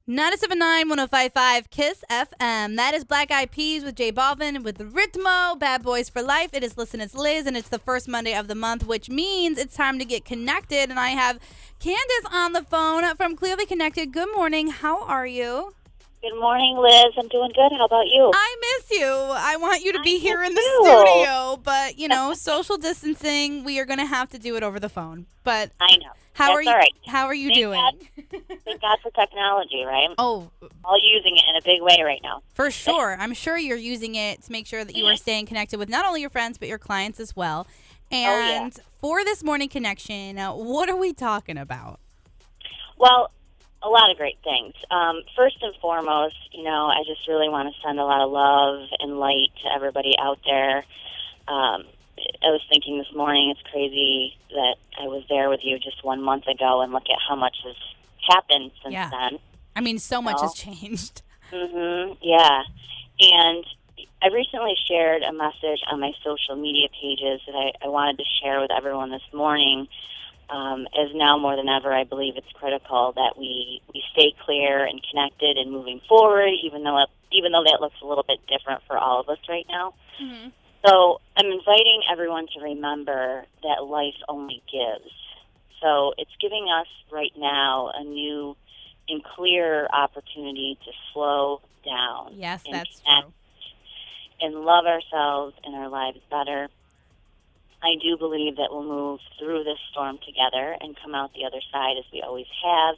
979-1055 KISS FM. That is Black Eyed Peas with J Balvin with Ritmo, Bad Boys for Life. It is Listen, It's Liz, and it's the first Monday of the month, which means it's time to get connected. And I have Candice on the phone from Clearly Connected. Good morning. How are you? Good morning, Liz. I'm doing good. How about you? I miss you. I want you to be here in the you. studio, but, social distancing, we are going to have to do it over the phone. But I know. How are you? All right. How are you Thank doing? Thank God for technology, right? Oh, All using it in a big way right now. for sure. I'm sure you're using it to make sure that you are staying connected with not only your friends, but your clients as well. And for this morning connection, what are we talking about? Well, a lot of great things. First and foremost, I just really want to send a lot of love and light to everybody out there. I was thinking this morning, it's crazy that I was there with you just 1 month ago, and look at how much has happened since then. I mean, so much has changed. Yeah. And I recently shared a message on my social media pages that I wanted to share with everyone this morning. As now more than ever, I believe it's critical that we stay clear and connected and moving forward, even though that looks a little bit different for all of us right now. Mm-hmm. So I'm inviting everyone to remember that life only gives. So it's giving us right now a new and clear opportunity to slow down. Yes, and that's connect true. and love ourselves and our lives better. I do believe that we'll move through this storm together and come out the other side as we always have,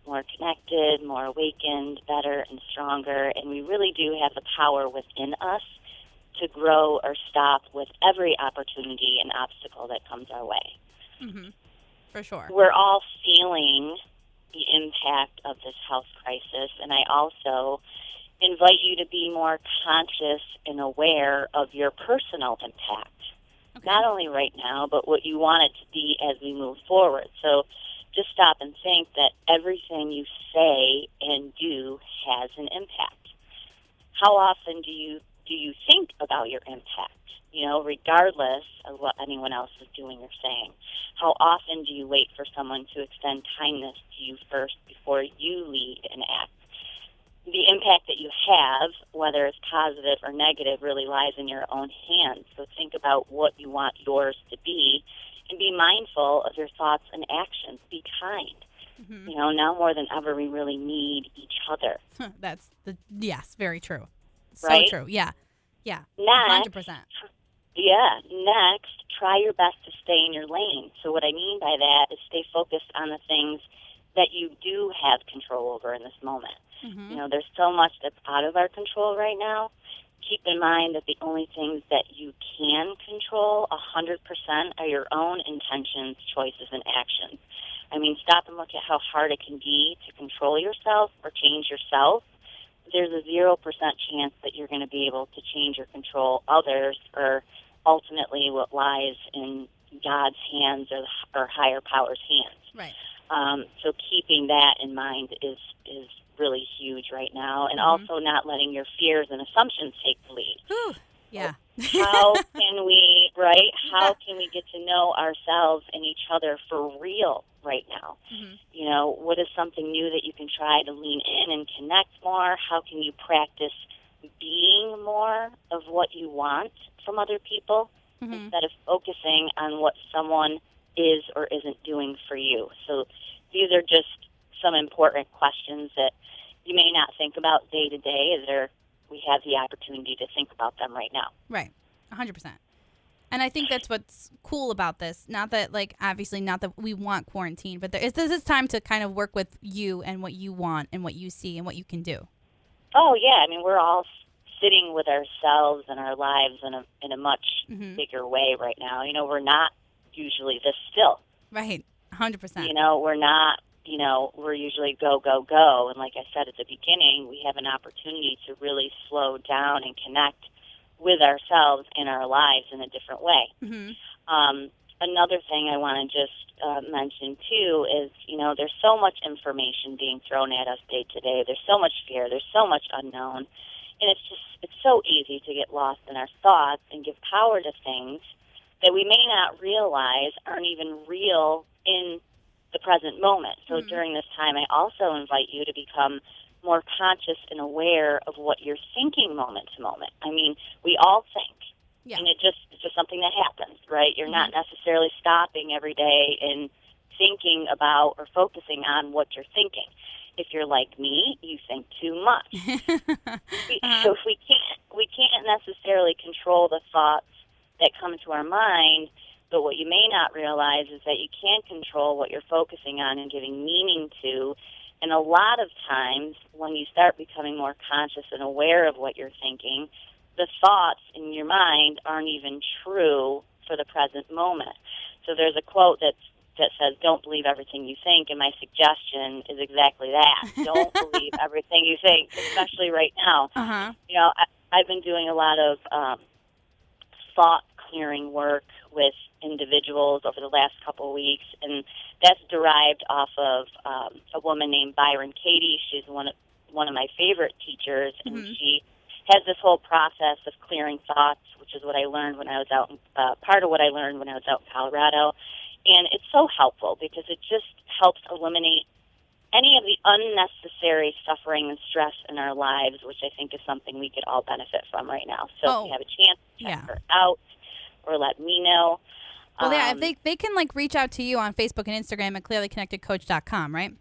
more connected, more awakened, better and stronger. And we really do have the power within us to grow or stop with every opportunity and obstacle that comes our way. Mm-hmm. For sure. We're all feeling the impact of this health crisis, and I also invite you to be more conscious and aware of your personal impact. Okay. Not only right now, but what you want it to be as we move forward. So just stop and think that everything you say and do has an impact. How often do you think about your impact, regardless of what anyone else is doing or saying? How often do you wait for someone to extend kindness to you first before you lead and act? The impact that you have, whether it's positive or negative, really lies in your own hands. So think about what you want yours to be and be mindful of your thoughts and actions. Be kind. Mm-hmm. Now more than ever, we really need each other. Yes, very true. Right? So true. Yeah. Next, 100%. Yeah. Next, try your best to stay in your lane. So what I mean by that is stay focused on the things that you do have control over in this moment. Mm-hmm. There's so much that's out of our control right now. Keep in mind that the only things that you can control 100% are your own intentions, choices, and actions. I mean, stop and look at how hard it can be to control yourself or change yourself. There's a 0% chance that you're going to be able to change or control others, or ultimately what lies in God's hands or higher power's hands. Right. So keeping that in mind is really huge right now, and also not letting your fears and assumptions take the lead. Whew. Yeah. How can we get to know ourselves and each other for real right now? Mm-hmm. What is something new that you can try to lean in and connect more? How can you practice being more of what you want from other people instead of focusing on what someone is or isn't doing for you? So these are just some important questions that you may not think about day to day, we have the opportunity to think about them right now. Right, 100%. And I think that's what's cool about this. Not that, obviously not that we want quarantine, but this is time to kind of work with you and what you want and what you see and what you can do. Oh, yeah. I mean, we're all sitting with ourselves and our lives in a much bigger way right now. We're not usually this still. Right, 100%. We're not, we're usually go, go, go. And like I said at the beginning, we have an opportunity to really slow down and connect with ourselves and our lives in a different way. Mm-hmm. Another thing I want to just mention, too, is, there's so much information being thrown at us day to day. There's so much fear. There's so much unknown. And it's so easy to get lost in our thoughts and give power to things that we may not realize aren't even real in the present moment. So during this time, I also invite you to become more conscious and aware of what you're thinking moment to moment. I mean, we all think, and it's just something that happens, right? You're not necessarily stopping every day and thinking about or focusing on what you're thinking. If you're like me, you think too much. So we can't necessarily control the thoughts that come to our mind, but what you may not realize is that you can control what you're focusing on and giving meaning to. And a lot of times when you start becoming more conscious and aware of what you're thinking, the thoughts in your mind aren't even true for the present moment. So there's a quote that says, "Don't believe everything you think," and my suggestion is exactly that. Don't believe everything you think, especially right now. You know, I've been doing a lot of thought-clearing work with individuals over the last couple of weeks, and that's derived off of a woman named Byron Katie. She's one of my favorite teachers, and she has this whole process of clearing thoughts, which is what I learned when I was out, part of what I learned when I was out in Colorado. And it's so helpful because it just helps eliminate any of the unnecessary suffering and stress in our lives, which I think is something we could all benefit from right now. So if you have a chance, check her out or let me know. Well, if they can reach out to you on Facebook and Instagram at clearlyconnectedcoach.com, right?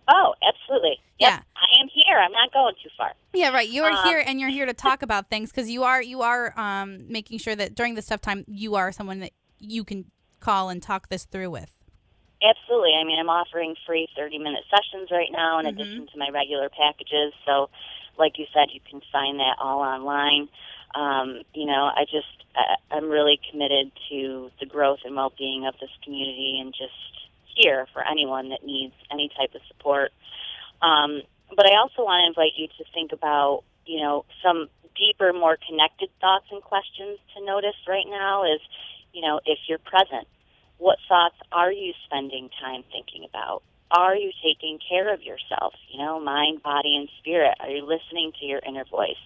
Oh, absolutely. Yep. Yeah. I am here. I'm not going too far. Yeah, right. You are here, and you're here to talk about things because you are making sure that during this tough time, you are someone that you can call and talk this through with. Absolutely. I mean, I'm offering free 30-minute sessions right now in addition to my regular packages. So, like you said, you can find that all online. You know, I'm really committed to the growth and well-being of this community and just here for anyone that needs any type of support. But I also want to invite you to think about, you know, some deeper, more connected thoughts and questions to notice right now is, you know, if you're present, what thoughts are you spending time thinking about? Are you taking care of yourself, you know, mind, body, and spirit? Are you listening to your inner voice?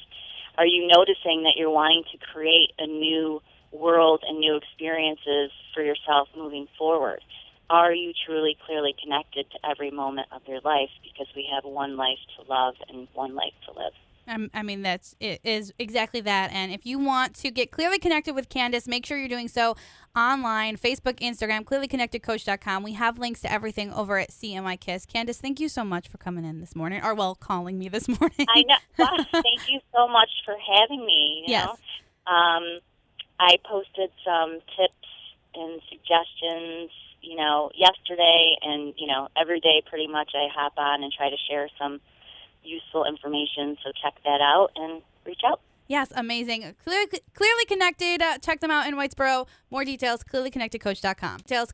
Are you noticing that you're wanting to create a new world and new experiences for yourself moving forward? Are you truly, clearly connected to every moment of your life? Because we have one life to love and one life to live. I mean, it is exactly that. And if you want to get clearly connected with Candice, make sure you're doing so online, Facebook, Instagram, clearlyconnectedcoach.com. We have links to everything over at CMI Kiss. Candice, thank you so much for coming in this morning, or, well, calling me this morning. I know. Gosh, thank you so much for having me. You know? I posted some tips and suggestions, you know, yesterday, and, you know, every day pretty much I hop on and try to share some useful information, so check that out and reach out. Yes, amazing. Clearly Connected. Check them out in Whitesboro. More details, clearlyconnectedcoach.com. Details.